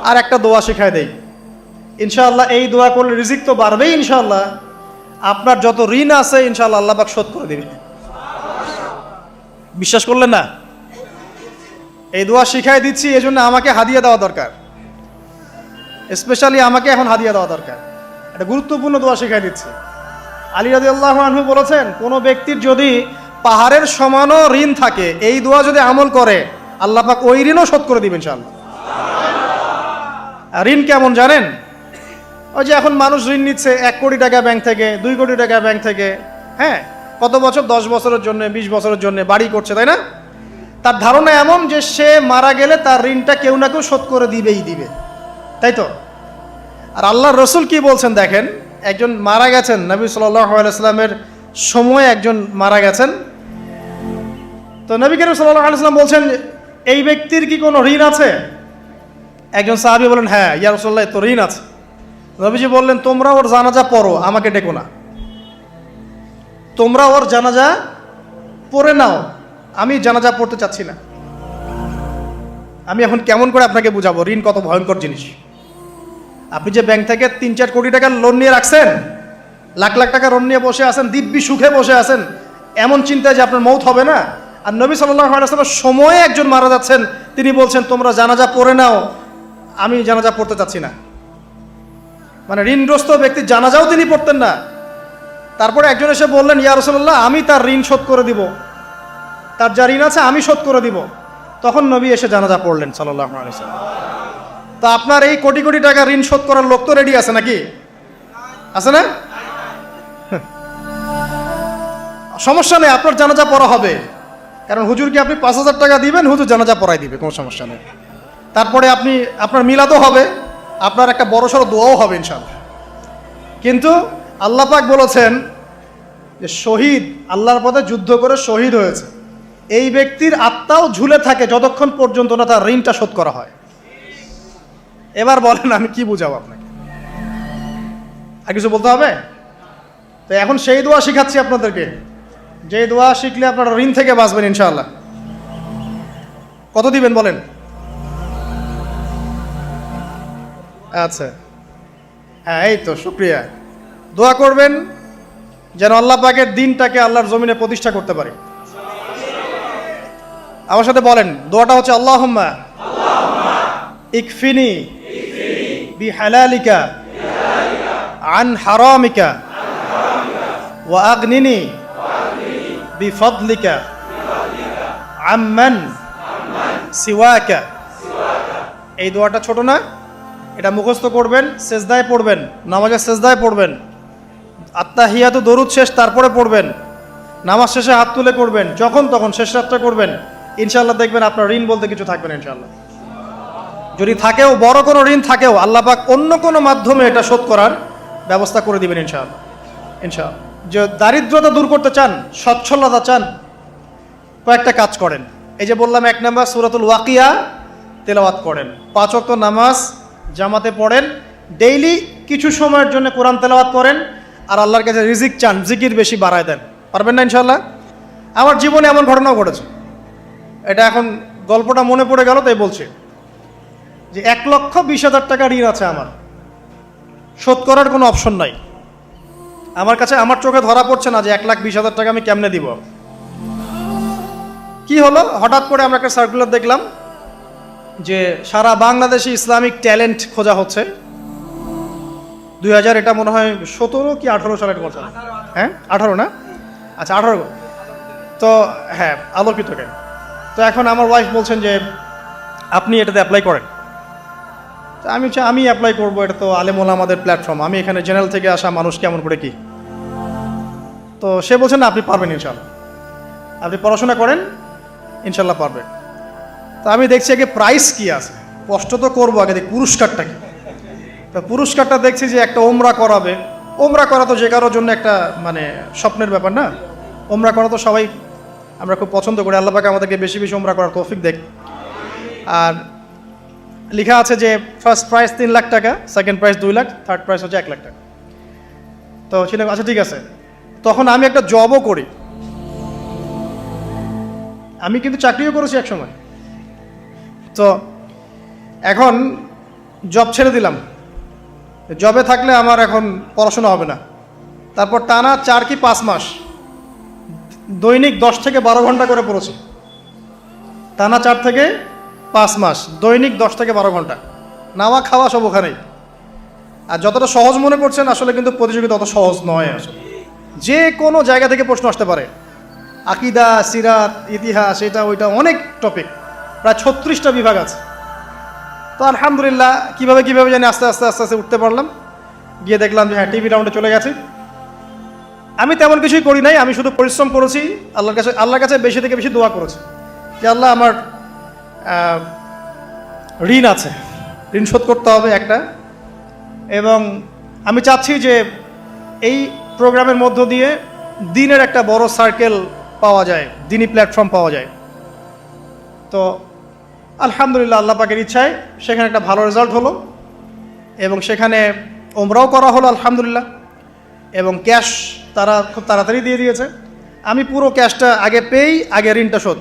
আর একটা দোয়া শিখায় দেই, ইনশাআল্লাহ এই দোয়া করলে রিজিক তো বাড়বেই ইনশাআল্লাহ, আপনার যত ঋণ আছে ইনশাআল্লাহ আল্লাহ পাক শোধ করে দিবে। বিশ্বাস করলেন না? এই দোয়া শিখাই দিচ্ছি, এই জন্য আমাকে হাদিয়া দেওয়া দরকার, স্পেশালি আমাকে এখন হাদিয়া দেওয়া দরকার। একটা গুরুত্বপূর্ণ দোয়া শিখাই দিচ্ছি। আলী রাদিয়াল্লাহু আনহু বলেছেন, কোনো ব্যক্তির যদি পাহাড়ের সমানও ঋণ থাকে, এই দোয়া যদি আমল করে আল্লাহ পাক ওই ঋণও শোধ করে দিবেন ইনশাআল্লাহ। ঋণ কেমন জানেন? ওই যে এখন মানুষ ঋণ নিচ্ছে 1 কোটি টাকা ব্যাংক থেকে, 2 কোটি টাকা ব্যাংক থেকে, হ্যাঁ, কত বছর, 10 বছরের জন্য, 20 বছরের জন্য বাড়ি করছে, তাই না? তার ধারণা এমন যে সে মারা গেলে তার ঋণটা কেউ না কেউ শোধ করে দিবেই দিবে, তাই তো? আর আল্লাহর রসুল কি বলছেন দেখেন, একজন মারা গেছেন, নবী সাল্লাল্লাহু আলাইহি সাল্লামের সময় একজন মারা গেছেন। তো নবী করিম সাল্লাল্লাহু আলাইহি সাল্লাম বলছেন, এই ব্যক্তির কি কোনো ঋণ আছে? একজন সাহাবী বলেন, হ্যাঁ ইয়া রাসূলুল্লাহ, তো ঋণ আছে। নবীজি বললেন, তোমরা ওর জানাজা পড়ো, আমাকে ডেকো না। তোমরা ওর জানাজা পড়ে নাও, আমি জানাজা পড়তে চাচ্ছি না। আমি এখন কেমন করে আপনাকে বুঝাবো ঋণ কত ভয়ঙ্কর জিনিস। আপনি যে ব্যাংক থেকে 3-4 কোটি টাকার লোন নিয়ে রাখছেন, লাখ লাখ টাকা লোন নিয়ে বসে আছেন, দিব্যি সুখে বসে আছেন, এমন চিন্তায় যে আপনার মৌত হবে না। আর নবী সাল্লাল্লাহু আলাইহি ওয়াসাল্লামের সময়ে একজন মারা যাচ্ছেন, তিনি বলছেন তোমরা জানাজা পড়ে নাও, আমি জানাজা পড়তে চাচ্ছি না। মানে ঋণগ্রস্ত ব্যক্তির জানাজাও তিনি পড়তেন না। তারপরে একজন এসে বললেন, ইয়া রাসূলুল্লাহ, আমি তার ঋণ শোধ করে দিব, তার যা ঋণ আছে আমি শোধ করে দিব। তখন নবী এসে জানাজা পড়লেন সাল্লাল্লাহু আলাইহি ওয়াসাল্লাম। তা আপনার এই কোটি কোটি টাকা ঋণ শোধ করার লোক তো রেডি আছে নাকি? আছে না? সমস্যা নেই, আপনার জানাজা পড়া হবে। কারণ হুজুরকে আপনি 5,000 টাকা দিবেন, হুজুর জানাজা পড়াই দিবে, কোনো সমস্যা নেই। তারপরে আপনার মিলাদও হবে, আপনার একটা বড়সড় দোয়াও হবে ইনশাআল্লাহ। কিন্তু আল্লাহ পাক বলেছেন যে শহীদ, আল্লাহর পথে যুদ্ধ করে শহীদ হয়েছে, এই ব্যক্তির আত্মাও ঝুলে থাকে যতক্ষণ পর্যন্ত না তার ঋণটা শোধ করা হয়। এবার বলেন আমি কি বুঝাবো আপনাকে? আর কিছু বলতে হবে? তো এখন সেই দোয়া শিখাচ্ছি আপনাদেরকে, যে দোয়া শিখলে আপনারা ঋণ থেকে বাঁচবেন ইনশাআল্লাহ। কত দিবেন বলেন? আচ্ছা, হ্যাঁ, এই তো, শুকরিয়া। দোয়া করবেন যেন আল্লাহ পাকের দিনটাকে আল্লাহর জমিনে প্রতিষ্ঠা করতে পারে। আমার সাথে বলেন, দোয়াটা হচ্ছে আল্লাহুম্মা ইকফিনি বিহালালিকা আন হারামিকা ওয়া আগনিনি বিফদলিকা আম্মান সিওয়াকা। এই দোয়াটা ছোট না, এটা মুখস্থ করবেন, সেজদায় পড়বেন, নামাজের সেজদায় পড়বেন, আত্তাহিয়াতু দরুদ শেষ তারপরে পড়বেন, নামাজ শেষে হাত তুলে করবেন, যখন তখন শেষ রাতটা করবেন। ইনশাআল্লাহ দেখবেন আপনার ঋণ বলতে কিছু থাকবে না ইনশাআল্লাহ। যদি থাকেও, বড় কোনো ঋণ থাকেও, আল্লাহ পাক অন্য কোনো মাধ্যমে এটা শোধ করার ব্যবস্থা করে দিবেন ইনশাআল্লাহ। ইনশাআল্লাহ। যে দারিদ্রতা দূর করতে চান, সচ্ছলতা চান, কয়েকটা কাজ করেন। এই যে বললাম, 1 নাম্বার সূরাতুল ওয়াকিয়া তেলাওয়াত করেন, 5 ওয়াক্ত নামাজ জামাতে পড়েন, ডেইলি কিছু সময়ের জন্য কোরআন তেলাওয়াত করেন, আর আল্লাহর কাছে রিজিক চান, জিকির বেশি বাড়ায় দেন। পারবেন না ইনশাআল্লাহ? আমার জীবনে এমন ঘটনাও ঘটেছে, এটা এখন গল্পটা মনে পড়ে গেল তাই বলছি, যে 1,20,000 টাকা ঋণ আছে আমার, শোধ করার কোনো অপশন নাই। আমার কাছে, আমার চোখে ধরা পড়ছে না যে 1,20,000 টাকা আমি কেমনে দিব। কি হলো, হঠাৎ করে আমরা একটা সার্কুলার দেখলাম যে সারা বাংলাদেশে ইসলামিক ট্যালেন্ট খোঁজা হচ্ছে। 2000, এটা মনে হয় 17 কি 18 সালের কথা, হ্যাঁ 18 না, আচ্ছা 18। তো হ্যাঁ, আলোকিতকে। তো এখন আমার ওয়াইফ বলছেন যে আপনি এটাতে অ্যাপ্লাই করেন। তো আমি অ্যাপ্লাই করবো, এটা তো আলেম ওলামাদের প্ল্যাটফর্ম, আমি এখানে জেনারেল থেকে আসা মানুষ কেমন করে কি। তো সে বলছেন না, আপনি পারবেন ইনশাআল্লাহ, আপনি পড়াশোনা করেন, ইনশাআল্লাহ পারবেন। তো আমি দেখছি আগে প্রাইস কি আছে, কষ্ট তো করবো, আগে দেখি পুরস্কারটা কি। তো পুরস্কারটা দেখছি যে একটা ওমরা করাবে। ওমরা করা তো যে কারোর জন্য একটা মানে স্বপ্নের ব্যাপার না, ওমরা করা তো সবাই আমরা খুব পছন্দ করি। আল্লাহ পাক আমাদেরকে বেশি বেশি ওমরা করার তৌফিক দেখ। আর লেখা আছে যে ফার্স্ট প্রাইজ 3 লাখ টাকা, second prize 2 lakh, third prize হচ্ছে 1 লাখ টাকা। তো ছিল, আচ্ছা ঠিক আছে। তখন আমি একটা জবও করি, আমি কিন্তু চাকরিও করেছি এক সময়। তো এখন জব ছেড়ে দিলাম, জবে থাকলে আমার এখন পড়াশোনা হবে না। তারপর টানা 4 কি 5 মাস দৈনিক 10 থেকে 12 ঘন্টা করে পড়েছি। টানা 4 থেকে 5 মাস দৈনিক 10 থেকে 12 ঘন্টা, নাওয়া খাওয়া সব ওখানেই। আর যতটা সহজ মনে করছেন আসলে কিন্তু প্রতিযোগিতা অত সহজ নয়। আসলে যে কোনো জায়গা থেকে প্রশ্ন আসতে পারে, আকিদা, সিরাত, ইতিহাস, এটা ওইটা অনেক টপিক, প্রায় 36টা বিভাগ আছে। তো আলহামদুলিল্লাহ কীভাবে জানি আস্তে আস্তে উঠতে পারলাম। গিয়ে দেখলাম যে হ্যাঁ, টিভি রাউন্ডে চলে গেছি। আমি তেমন কিছুই করি নাই, আমি শুধু পরিশ্রম করেছি, আল্লাহর কাছে বেশি থেকে বেশি দোয়া করেছি যে আল্লাহ আমার ঋণ আছে, ঋণ শোধ করতে হবে একটা। এবং আমি চাচ্ছি যে এই প্রোগ্রামের মধ্য দিয়ে দিনের একটা বড় সার্কেল পাওয়া যায়, দিনী প্ল্যাটফর্ম পাওয়া যায়। তো আলহামদুলিল্লাহ আল্লাহ পাকের ইচ্ছায় সেখানে একটা ভালো রেজাল্ট হলো এবং সেখানে ওমরাও করা হলো আলহামদুলিল্লাহ। এবং ক্যাশ তারা খুব তাড়াতাড়ি দিয়ে দিয়েছে। আমি পুরো ক্যাশটা আগে পেয়েই আগে ঋণটা শোধ।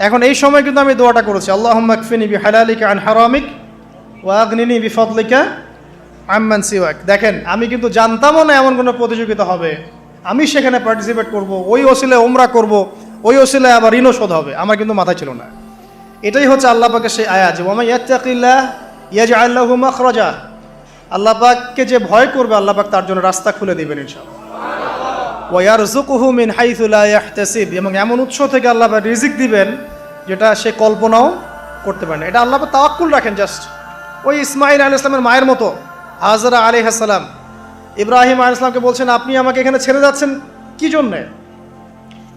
এখন এই সময় কিন্তু আমি দোয়াটা করেছি, আল্লাহুম্মা কফিনি বিহালালিকা আন হারামিক ওয়া আগনিনি বিফদলিকা আম্মান সিওয়াক। দেখেন, আমি কিন্তু জানতামও না এমন কোনো প্রতিযোগিতা হবে, আমি সেখানে পার্টিসিপেট করব, ওই ওসিলায় ওমরা করব, ওই ওসিলায় আবার ঋণও শোধ হবে, আমার কিন্তু মাথায় ছিল না। এটাই হচ্ছে আল্লাহ পাকের সেই আয়াত যে ওয়া মান ইয়াত্তাকিল্লাহ ইয়াজআল লাহু মাখরাজা। আল্লাহ পাককে যে ভয় করবে আল্লাহ পাক তার জন্য রাস্তা খুলে দিবেন ইনশাআল্লাহ। ওয়া ইয়ারযুকুহু মিন হাইসু লা ইয়াহতাসিব, এবং এমন উৎস থেকে আল্লাহ পাক রিজিক দিবেন যেটা সে কল্পনাও করতে পারে না। এটা আল্লাহ পাক তাওয়াক্কুল রাখেন। জাস্ট ওই ইসমাঈল আলাইহিস সালামের মায়ের মতো হাজরা আলাইহিস সালাম ইব্রাহিম আলাইহিস সালামকে বলছেন, আপনি আমাকে এখানে ছেড়ে যাচ্ছেন কি জন্যে?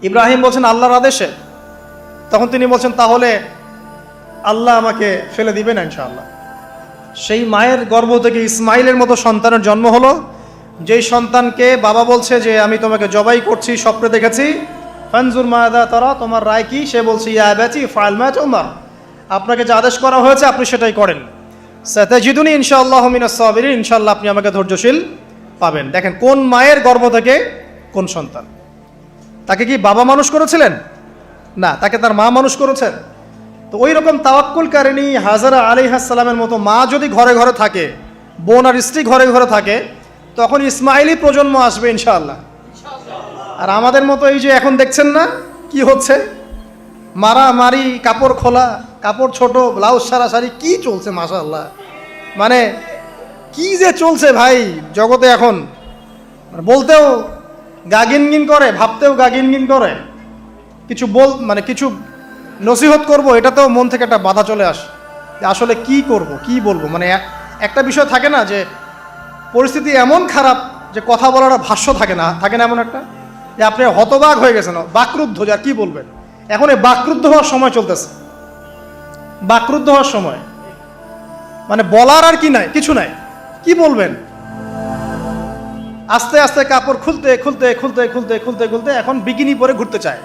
ইব্রাহিম বলছেন আল্লাহর আদেশে। তখন তিনি বলছেন তাহলে আল্লাহ আমাকে ফেলে দিবেন ইনশাআল্লাহ। সেই মায়ের গর্ভ থেকে ইসমাইলের মতো সন্তানের জন্ম হলো, যেই সন্তানকে বাবা বলছে যে আমি তোমাকে জবাই করছি, স্বপ্নে দেখেছি, ফানজুর মাদা তারা, তোমার রায় কি? সে বলছে ইয়া আবাতি ফাআল মা তুমার, আপনাকে যে আদেশ করা হয়েছে আপনি সেটাই করেন। সাতাজিদুনি ইনশাআল্লাহু মিনাস সাবিরিন, ইনশাআল্লাহ আপনি আমাকে ধৈর্যশীল পাবেন। দেখেন কোন মায়ের গর্ভ থেকে কোন সন্তান। তাকে কি বাবা মানুষ করেছিলেন? না, তাকে তার মা মানুষ করেছেন। তো ওই রকম তাওয়াক্কুলকারিনী হাজরা আলাইহিস সালামের মতো মা যদি ঘরে ঘরে থাকে, বোন আর স্ত্রী ঘরে ঘরে থাকে, তখন ইসমাইলি প্রজন্ম আসবে ইনশাআল্লাহ। আর আমাদের মতো এই যে এখন দেখছেন না কি হচ্ছে, মারামারি, কাপড় খোলা, কাপড় ছোট, ব্লাউজ সারা সারি, কি চলছে মাশাআল্লাহ। মানে কি যে চলছে ভাই জগতে এখন, বলতেও গা গিনগিন করে, ভাবতেও গা গিনগিন করে। কিছু কিছু নসিহত করব, এটাতেও মন থেকে একটা বাধা চলে আসে যে আসলে কি করব, কি বলবো। মানে একটা বিষয় থাকে না যে পরিস্থিতি এমন খারাপ যে কথা বলার ভাষ্য থাকে না এমন একটা, যে আপনি হতবাক হয়ে গেছেন, বাকরুদ্ধ, যে আর কি বলবেন। এখন এই বাকরুদ্ধ হওয়ার সময় চলতেছে, বাকরুদ্ধ হওয়ার সময়, মানে বলার আর কি নাই, কিছু নাই, কি বলবেন। আস্তে আস্তে কাপড় খুলতে খুলতে খুলতে খুলতে খুলতে খুলতে এখন বিকিনি পরে ঘুরতে চায়।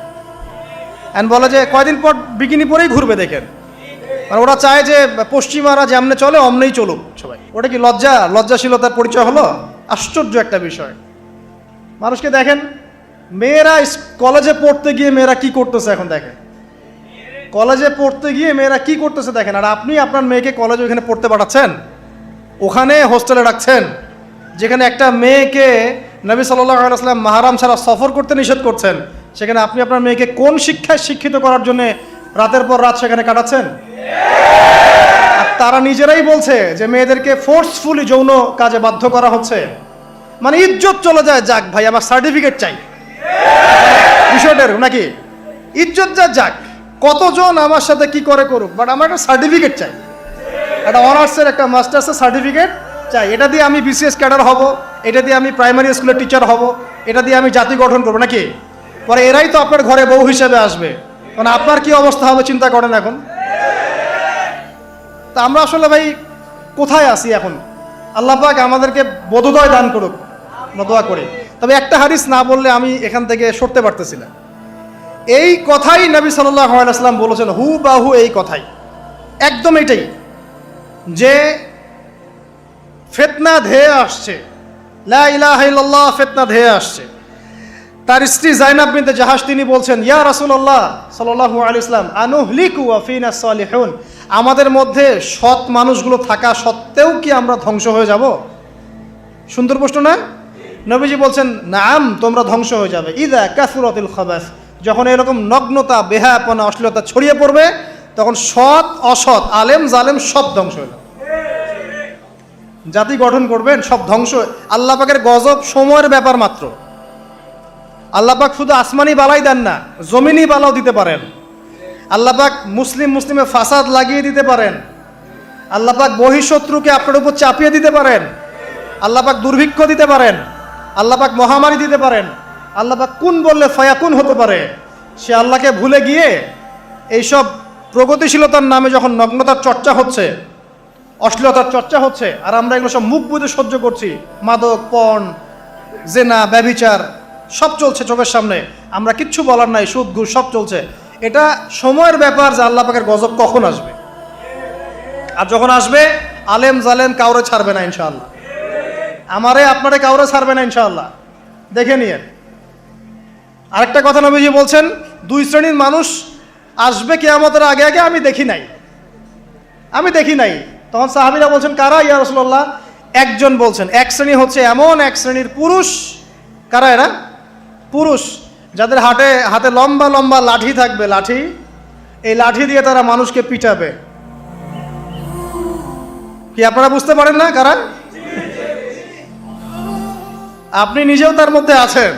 এন্ড বলে যে কয়দিন পর বিকিনি পরেই ঘুরবে। দেখেন, মানে ওরা চায় যে পশ্চিমারা যেমনে চলে অমনেই চলুক সবাই। ওটা কি লজ্জাশীলতার পরিচয় হলো? আশ্চর্য একটা বিষয়। মানুষকে দেখেন, মেয়েরা কলেজে পড়তে গিয়ে মেয়েরা কি করতেছে এখন দেখেন, কলেজে পড়তে গিয়ে মেয়েরা কি করতেছে দেখেন। আর আপনি আপনার মেয়েকে কলেজে ওখানে পড়তে পাঠাচ্ছেন, ওখানে হোস্টেলে রাখছেন, যেখানে একটা মেয়েকে নবী সাল্লাল্লাহু আলাইহি ওয়াসাল্লাম মাহরাম ছাড়া সফর করতে নিষেধ করছেন, সেখানে আপনি আপনার মেয়েকে কোন শিক্ষায় শিক্ষিত করার জন্য রাতের পর রাত সেখানে কাটাচ্ছেন? আর তারা নিজেরাই বলছে যে মেয়েদেরকে ফোর্সফুলি যৌন কাজে বাধ্য করা হচ্ছে। মানে ইজ্জত চলে যায়, যাক ভাই আমার সার্টিফিকেট চাই, বিষয়টার নাকি ইজ্জত যাক, কতজন আমার সাথে কি করে করুক, বাট আমার একটা সার্টিফিকেট চাই, একটা অনার্সের একটা মাস্টার্সের সার্টিফিকেট চাই। এটা দিয়ে আমি বিসিএস ক্যাডার হব, এটা দিয়ে আমি প্রাইমারি স্কুলের টিচার হব, এটা দিয়ে আমি জাতি গঠন করবো নাকি। পরে এরাই তো আপনার ঘরে বউ হিসেবে আসবে, মানে আপনার কি অবস্থা হবে চিন্তা করেন এখন। তা আমরা আসলে ভাই কোথায় আসি এখন? আল্লাহ পাক আমাদেরকে বোধোদয় দান করুক, দোয়া করি। তবে একটা হাদিস না বললে আমি এখান থেকে সরতে পারতেছি না। এই কথাই নবী সাল্লাল্লাহু আলাইহি ওয়াসাল্লাম বলেছেন, হুবাহু এই কথাই, একদম এটাই, যে ফিতনা ধেয়ে আসছে, লা ইলাহা ইল্লাল্লাহ ফিতনা ধেয়ে আসছে। তার স্ত্রী জাইনাব বিনতে জাহাশ তিনি বলছেন, ইয়া রাসূলুল্লাহ সাল্লাল্লাহু আলাইহি ওয়াসাল্লাম, আনুহলিকু ওয়া ফিনা সালিহুন, আমাদের মধ্যে সৎ মানুষগুলো থাকা সত্ত্বেও কি আমরা ধ্বংস হয়ে যাব? সুন্দর প্রশ্ন না? নবীজি বলছেন, নাম, তোমরা ধ্বংস হয়ে যাবে। ইদা কাসুরাতিল খাবাস, যখন এরকম নগ্নতা, বেহায়াপনা, অশ্লীলতা ছড়িয়ে পড়বে, তখন সৎ অসৎ, আলেম জালেম সব ধ্বংস হয়ে যাবে। জাতি গঠন করবেন, সব ধ্বংস। আল্লাহ পাকের গজব সময়ের ব্যাপার মাত্র। আল্লাহ পাক শুধু আসমানি বালাই দেন না, জমিনি বালাও দিতে পারেন। আল্লাহ পাক মুসলিমে ফাসাদ লাগিয়ে দিতে পারেন। আল্লাহ পাক বহিঃশত্রুকে আপনার উপর চাপিয়ে দিতে পারেন। আল্লাহ পাক দুর্ভিক্ষ দিতে পারেন। আল্লাহ পাক মহামারী দিতে পারেন। আল্লাহ পাক কুন বললে ফায়াকুন হতে পারে। সে আল্লাহকে ভুলে গিয়ে এইসব প্রগতিশীলতার নামে যখন নগ্নতার চর্চা হচ্ছে, অশ্লীলতার চর্চা হচ্ছে, আর আমরা এগুলো সব মুখ বুঝে সহ্য করছি, মাদক, পর্ন, জেনা, ব্যভিচার সব চলছে চোখের সামনে, আমরা কিচ্ছু বলার নাই, সুদ ঘুষ সব চলছে। এটা সময়ের ব্যাপার যে আল্লাহ পাকের গজব কখন আসবে। আর যখন আসবে, আলেম জালেম কাউরে ছাড়বে না ইনশাআল্লাহ। আমারে আপনারে কাউরে ছাড়বে না ইনশাআল্লাহ, দেখে নিয়ে। আরেকটা কথা নবীজি বলছেন, দুই শ্রেণীর মানুষ আসবে কিয়ামতের আগে আগে, আমি দেখি নাই। তখন সাহাবীরা বলছেন, কারা ইয়া রাসূলুল্লাহ? একজন বলছেন, এক শ্রেণী হচ্ছে এমন এক শ্রেণীর পুরুষ। কারা এরা? পুরুষ, যাদের হাতে লম্বা লম্বা লাঠি থাকবে, লাঠি, এই লাঠি দিয়ে তারা মানুষকে পিটাবে। কি আপনারা বুঝতে পারেন না কারা? আপনি নিজেও তার মধ্যে আছেন,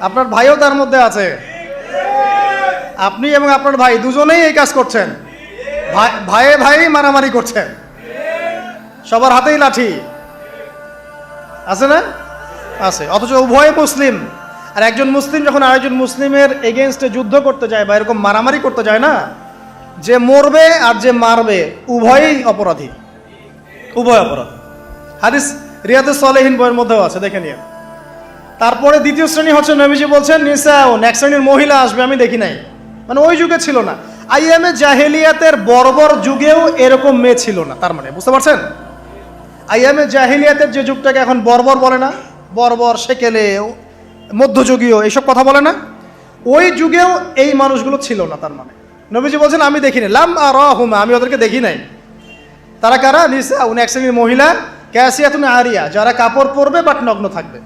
আপনার ভাইও তার মধ্যে আছে। আপনি এবং আপনার ভাই দুজনেই এই কাজ করছেন, ভাইয়ে ভাই মারামারি করছেন, সবার হাতেই লাঠি আছে না? আছে। অথচ উভয় মুসলিম। আর একজন মুসলিম যখন আরেকজন মুসলিমের এগেনস্টে যুদ্ধ করতে যায় বা এরকম মারামারি করতে যায় না, যে মরবে আর যে মারবে উভয়ই অপরাধী, উভয় অপরাধী। হাদিস রিয়াদুস সালেহিন বইয়ের মধ্যেও আছে, দেখে নিয়ে। তারপরে দ্বিতীয় শ্রেণী হচ্ছে, নবীজি বলছেন, নিসাউন, এক শ্রেণীর মহিলা আসবে, আমি দেখি নাই। মানে ওই যুগে ছিল না, আইয়ামে জাহেলিয়াতের বর্বর যুগেও এরকম মেয়ে ছিল না। তার মানে বুঝতে পারছেন, আইয়ামে জাহেলিয়াতের যে যুগটাকে এখন বর্বর বলে না, বর্বর, সেকেলে, মধ্যযুগীয় এইসব কথা বলে না, ওই যুগেও এই মানুষগুলো ছিল না। তার মানে নবীজি বলছেন, আমি দেখিনি, লাম আরাহুমা, আমি ওদেরকে দেখি নাই। তারা কারা? নিসাউন, এক শ্রেণীর মহিলা, কাসিয়াতুন আরিয়া, যারা কাপড় পরবে বাট নগ্ন থাকবে,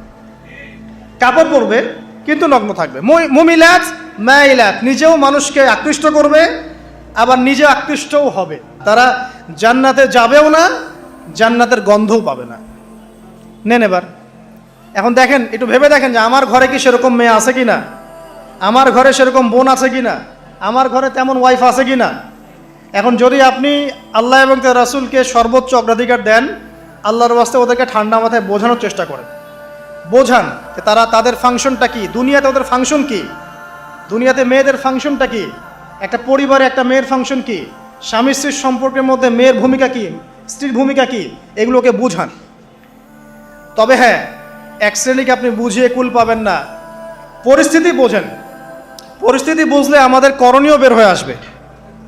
কাপড় পরবে কিন্তু নগ্ন থাকবে। মুমিলাত মাইলাত, নিজেও মানুষকে আকৃষ্ট করবে, আবার নিজে আকৃষ্টও হবে। তারা জান্নাতে যাবেও না, জান্নাতের গন্ধও পাবে না। নেন এবার এখন দেখেন, একটু ভেবে দেখেন যে আমার ঘরে কি সেরকম মেয়ে আছে কি না, আমার ঘরে সেরকম বোন আছে কি না, আমার ঘরে তেমন ওয়াইফ আছে কি না। এখন যদি আপনি আল্লাহ এবং তার রাসূলকে সর্বোচ্চ অগ্রাধিকার দেন, আল্লাহর ওয়াস্তে ওদেরকে ঠান্ডা মাথায় বোঝানোর চেষ্টা করেন, বোঝান যে তাদের ফাংশনটা কি, দুনিয়াতে ওদের ফাংশন কি, দুনিয়াতে মেয়েদের ফাংশনটা কি, একটা পরিবারে একটা মেয়ের ফাংশন কি, স্বামী স্ত্রীর সম্পর্কের মধ্যে মেয়ের ভূমিকা কি, স্ত্রীর ভূমিকা কি, এগুলোকে বুঝান। তবে হ্যাঁ, এক শ্রেণীকে আপনি বুঝিয়ে কুল পাবেন না, পরিস্থিতি বোঝেন। পরিস্থিতি বুঝলে আমাদের করণীয় বের হয়ে আসবে।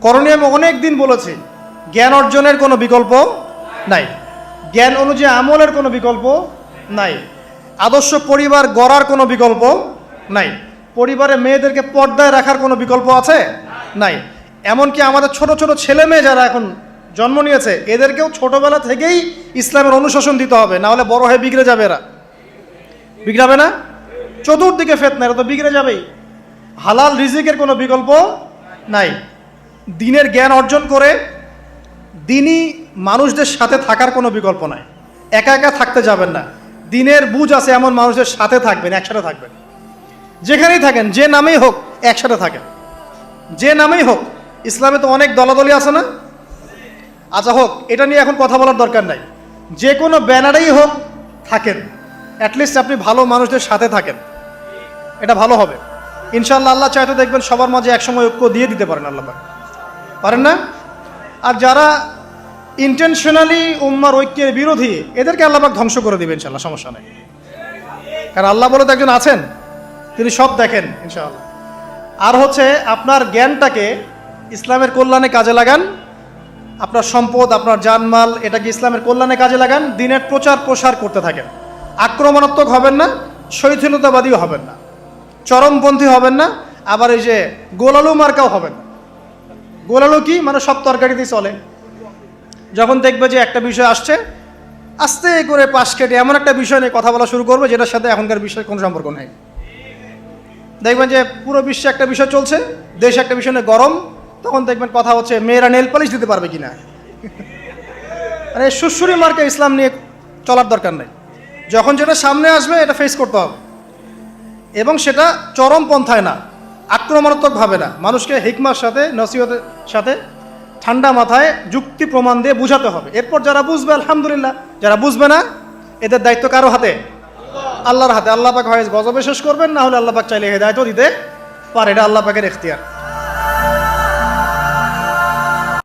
করণীয় আমি অনেক দিন বলেছি, জ্ঞান অর্জনের কোনো বিকল্প নাই, জ্ঞান অনুযায়ী আমলের কোনো বিকল্প নাই, আদর্শ পরিবার গড়ার কোনো বিকল্প নাই, পরিবারে মেয়েদেরকে পর্দায় রাখার কোনো বিকল্প আছে? নাই। এমনকি আমাদের ছোট ছোট ছেলে মেয়ে যারা এখন জন্ম নিয়েছে, এদেরকেও ছোটবেলা থেকেই ইসলামের অনুশাসন দিতে হবে, না হলে বড় হয়ে বিগড়ে যাবে। এরা বিগড়াবে না? চতুর্দিকে ফিতনা, এরা তো বিগড়ে যাবেই। হালাল রিজিকের কোনো বিকল্প নাই। দ্বীনের জ্ঞান অর্জন করে দ্বীনী মানুষদের সাথে থাকার কোনো বিকল্প নাই। একা একা থাকতে যাবেন না, দ্বীনের বুঝ আছে এমন মানুষদের সাথে থাকবেন, একসাথে থাকবেন। যেখানেই থাকেন, যে নামেই হোক, একসাথে থাকেন, যে নামেই হোক। ইসলামে তো অনেক দলাদলি আছে না? আচ্ছা হোক, এটা নিয়ে এখন কথা বলার দরকার নাই। যে কোনো ব্যানারেই হোক থাকেন, অ্যাটলিস্ট আপনি ভালো মানুষদের সাথে থাকেন, এটা ভালো হবে ইনশাআল্লাহ। আল্লাহ চাইতে দেখবেন সবার মাঝে একসময় ঐক্য দিয়ে দিতে পারেন, আল্লাহ পারেন না? আর যারা ইন্টেনশনালি উম্মার ঐক্যের বিরোধী, এদেরকে আল্লাহ পাক ধ্বংস করে দিবেন ইনশাআল্লাহ, সমস্যা নেই। কারণ আল্লাহ বলে তো একজন আছেন, তিনি সব দেখেন ইনশাআল্লাহ। আর হচ্ছে আপনার জ্ঞানটাকে ইসলামের কল্যাণে কাজে লাগান, আপনার সম্পদ, আপনার জানমাল, এটাকে ইসলামের কল্যাণে কাজে লাগান, দ্বীনের প্রচার প্রসার করতে থাকেন। আক্রমণাত্মক হবেন না, শৈথিলতাবাদীও হবেন না, চরমপন্থী হবেন না, আবার এই যে গোলালু মার্কাও হবেন না। গোলালু কি মানে সব তরকারিতেই চলে। যখন দেখবে যে একটা বিষয় আসছে, আস্তে করে পাশ কেটে এমন একটা বিষয় নিয়ে কথা বলা শুরু করবে যেটার সাথে এখনকার বিষয়ের কোনো সম্পর্ক নেই। দেখবেন যে পুরো বিশ্বে একটা বিষয় চলছে, দেশে একটা বিষয় নিয়ে গরম, তখন দেখবেন কথা হচ্ছে মেয়েরা নেল পালিশ দিতে পারবে কিনা। মানে সুশ্রী মার্কা ইসলাম নিয়ে চলার দরকার নেই। যখন যেটা সামনে আসবে এটা ফেস করতে হবে, এবং সেটা চরম পন্থায় না, আক্রমণাত্মকভাবে না, মানুষকে হিকমার সাথে নসিহতের সাথে ঠান্ডা মাথায় যুক্তি প্রমাণ দিয়ে বুঝাতে হবে। এরপর যারা বুঝবে আলহামদুলিল্লাহ, যারা বুঝবে না এদের দায়িত্ব কারো হাতে? আল্লাহর হাতে। আল্লাহ পাক হয় গজবে শেষ করবেন, না হলে আল্লাহ পাক চাইলে হেদায়েতও দিতে পারে, এটা আল্লাহ পাকের ইখতিয়ার।